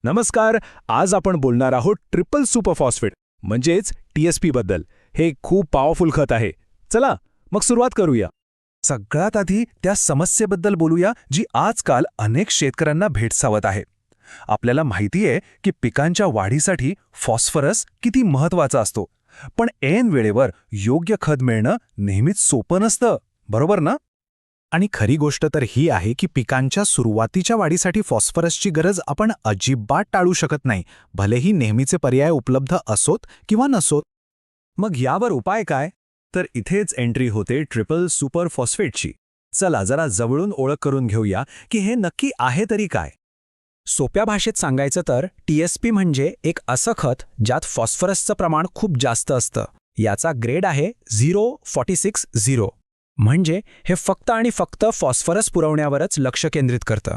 नमस्कार. आज आपण बोलणार आहोत ट्रिपल सुपर फॉस्फेट म्हणजेच TSP बद्दल. हे खूप पॉवरफुल खत आहे. चला मग सुरुवात करूया. सगळ्यात आधी त्या समस्येबद्दल बोलूया जी आजकाल अनेक शेतकऱ्यांना भेडसावत आहे. आपल्याला माहिती आहे की पिकांच्या वाढीसाठी फॉस्फरस किती महत्त्वाचा असतो, पण ऐन वेळेवर योग्य खत मिळणं नेहमीच सोपं नसतं, बरोबर ना? आणि खरी गोष्ट तर ही आहे की पिकांच्या सुरुवातीच्या वाढीसाठी फॉस्फरसची गरज आपण अजिबात टाळू शकत नाही, भलेही नेहमीचे पर्याय उपलब्ध असोत किंवा नसोत. मग यावर उपाय काय? तर इथेच एंट्री होते ट्रिपल सुपर फॉस्फेटची. चला जरा जवळून ओळख करून घेऊया की हे नक्की आहे तरी काय. सोप्या भाषेत सांगायचं तर TSP म्हणजे एक असं खत ज्यात फॉस्फरसचं प्रमाण खूप जास्त असतं. याचा ग्रेड आहे 046-0. म्हणजे हे फक्त आणि फक्त फॉस्फरस पुरवण्यावरच लक्ष केंद्रित करतं.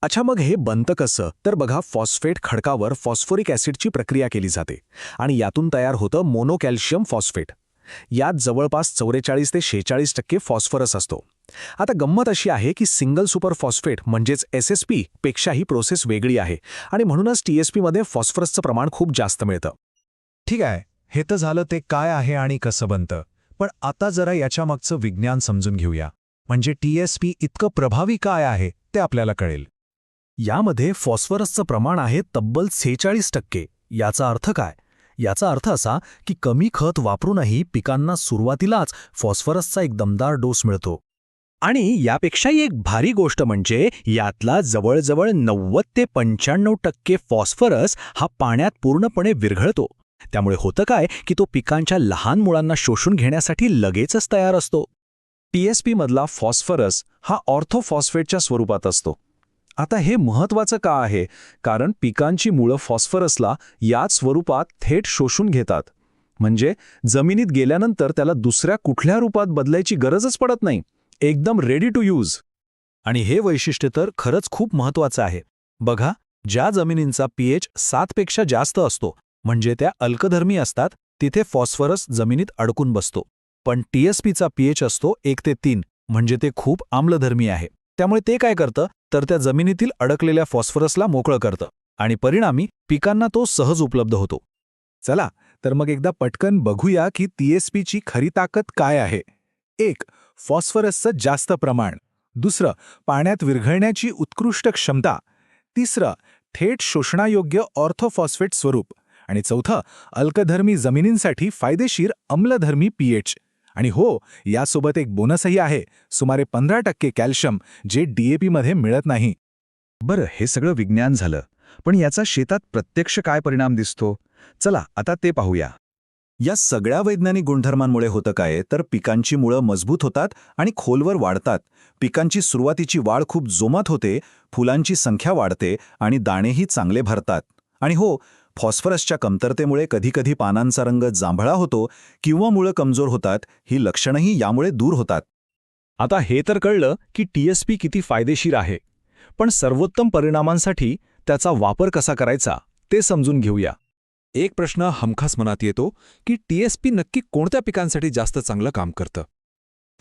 अच्छा, मग हे बनतं कसं? तर बघा, फॉस्फेट खडकावर फॉस्फोरिक ॲसिडची प्रक्रिया केली जाते आणि यातून तयार होतं मोनोकॅल्शियम फॉस्फेट. यात जवळपास 44 ते 46% फॉस्फरस असतो. आता गंमत अशी आहे की सिंगल सुपर फॉस्फेट म्हणजेच SSP पेक्षा ही प्रोसेस वेगळी आहे आणि म्हणूनच TSP मध्ये फॉस्फरसचं प्रमाण खूप जास्त मिळतं. ठीक आहे, हे तर झालं ते काय आहे आणि कसं बनतं. पण आता जरा याच्या मागचं विज्ञान समजून घेऊया. म्हणजे TSP इतकं प्रभावी काय आहे ते आपल्याला कळेल. यामध्ये फॉस्फरसचं प्रमाण आहे तब्बल 46%. याचा अर्थ काय? याचा अर्थ असा की कमी खत वापरूनही पिकांना सुरुवातीलाच फॉस्फरसचा एक दमदार डोस मिळतो. आणि यापेक्षाही एक भारी गोष्ट म्हणजे यातला जवळजवळ 90 ते 95% फॉस्फरस हा पाण्यात पूर्णपणे विरघळतो. त्यामुळे होतं काय की तो पिकांच्या लहान मुळांना शोषून घेण्यासाठी लगेचच तयार असतो. TSP मधला फॉस्फरस हा ऑर्थोफॉस्फेटच्या स्वरूपात असतो. आता हे महत्त्वाचं का आहे? कारण पिकांची मुळं फॉस्फरसला याच स्वरूपात थेट शोषून घेतात. म्हणजे जमिनीत गेल्यानंतर त्याला दुसऱ्या कुठल्या रूपात बदलायची गरजच पडत नाही. एकदम रेडी टू यूज. आणि हे वैशिष्ट्य तर खरंच खूप महत्त्वाचं आहे. बघा, ज्या जमिनींचा pH 7 पेक्षा जास्त असतो, म्हणजे त्या अल्कधर्मी असतात, तिथे फॉस्फरस जमिनीत अडकून बसतो. पण TSPचा pH असतो 1 ते 3, म्हणजे ते खूप आम्लधर्मी आहे. त्यामुळे ते काय करतं तर त्या जमिनीतील अडकलेल्या फॉस्फरसला मोकळं करतं आणि परिणामी पिकांना तो सहज उपलब्ध होतो. चला तर मग एकदा पटकन बघूया की TSPची खरी ताकद काय आहे. 1. फॉस्फरसचं जास्त प्रमाण. 2. पाण्यात विरघळण्याची उत्कृष्ट क्षमता. 3. थेट शोषणायोग्य ऑर्थोफॉस्फेट स्वरूप. आणि 4. अल्कधर्मी जमिनींसाठी फायदेशीर अम्लधर्मी pH. आणि हो, यासोबत एक बोनसही आहे, सुमारे 15% कॅल्शियम, जे DAP मध्ये मिळत नाही. बरं, हे सगळं विज्ञान झालं, पण याचा शेतात प्रत्यक्ष काय परिणाम दिसतो? चला आता ते पाहूया. या सगळ्या वैज्ञानिक गुणधर्मांमुळे होतं काय तर पिकांची मुळं मजबूत होतात आणि खोलवर वाढतात. पिकांची सुरुवातीची वाढ खूप जोमात होते, फुलांची संख्या वाढते आणि दाणेही चांगले भरतात. आणि हो, फॉस्फरसच्या कमतरतेमुळे कधीकधी पानांचा रंग जांभळा होतो किंवा मुळं कमजोर होतात. ही लक्षणंही यामुळे दूर होतात. आता हे तर कळलं की TSP किती फायदेशीर आहे. पण सर्वोत्तम परिणामांसाठी त्याचा वापर कसा करायचा ते समजून घेऊया. एक प्रश्न हमखास मनात येतो की TSP नक्की कोणत्या पिकांसाठी जास्त चांगलं काम करतं?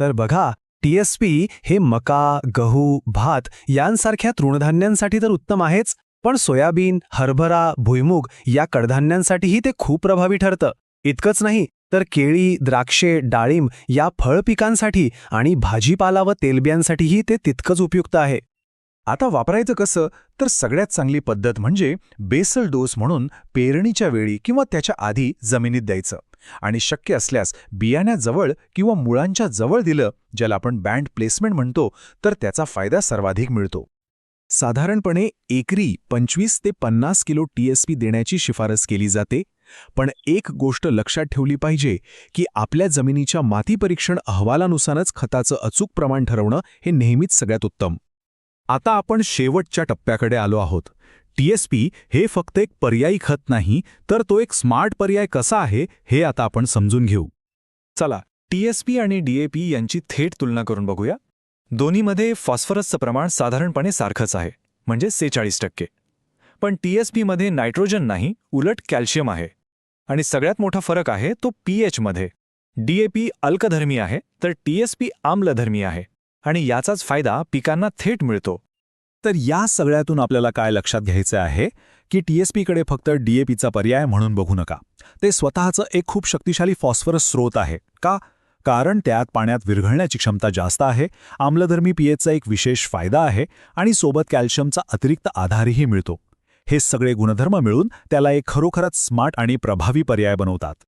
तर बघा, TSP हे मका, गहू, भात यांसारख्या तृणधान्यांसाठी तर उत्तम आहेच, पण सोयाबीन, हरभरा, भुईमूग या कडधान्यांसाठीही ते खूप प्रभावी ठरतं. इतकंच नाही तर केळी, द्राक्षे, डाळिंब या फळ पिकांसाठी आणि भाजीपाला व तेलबियांसाठीही ते तितकंच उपयुक्त आहे. आता वापरायचं कसं? तर सगळ्यात चांगली पद्धत म्हणजे बेसल डोस म्हणून पेरणीच्या वेळी किंवा त्याच्या आधी जमिनीत द्यायचं. आणि शक्य असल्यास बियाण्याजवळ किंवा मुळांच्या जवळ दिलं, ज्याला आपण बँड प्लेसमेंट म्हणतो, तर त्याचा फायदा सर्वाधिक मिळतो. साधारणपणे एकरी 25 ते 50 किलो TSP देण्याची शिफारस केली जाते. पण एक गोष्ट लक्षात ठेवली पाहिजे की आपल्या जमिनीच्या माती परीक्षण अहवालानुसारच खताचं अचूक प्रमाण ठरवणं हे नेहमीच सगळ्यात उत्तम. आता आपण शेवटच्या टप्प्याकडे आलो आहोत. TSP हे फक्त एक पर्यायी खत नाही, तर तो एक स्मार्ट पर्याय कसा आहे हे आता आपण समजून घेऊ. चला, TSP आणि DAP यांची थेट तुलना करून बघूया. दोन्हीमध्ये फॉस्फरसचं प्रमाण साधारणपणे सारखंच आहे, म्हणजे 46%. पण TSP मध्ये नायट्रोजन नाही, उलट कॅल्शियम आहे. आणि सगळ्यात मोठा फरक आहे तो pH मध्ये. DAP अल्कधर्मी आहे, तर TSP आम्लधर्मी आहे. आणि याचाच फायदा पिकांना थेट मिळतो. तर या सगळ्यातून आपल्याला काय लक्षात घ्यायचं आहे की टीएसपीकडे फक्त डीएपीचा पर्याय म्हणून बघू नका. ते स्वतःचं एक खूप शक्तिशाली फॉस्फरस स्रोत आहे. का? कारण त्यात पाण्यात विरघळण्याची क्षमता जास्त आहे, आम्लधर्मी पीएचचा एक विशेष फायदा आहे आणि सोबत कॅल्शियमचा अतिरिक्त आधारही मिळतो. हे सगळे गुणधर्म मिळून त्याला एक खरोखरच स्मार्ट आणि प्रभावी पर्याय बनवतात.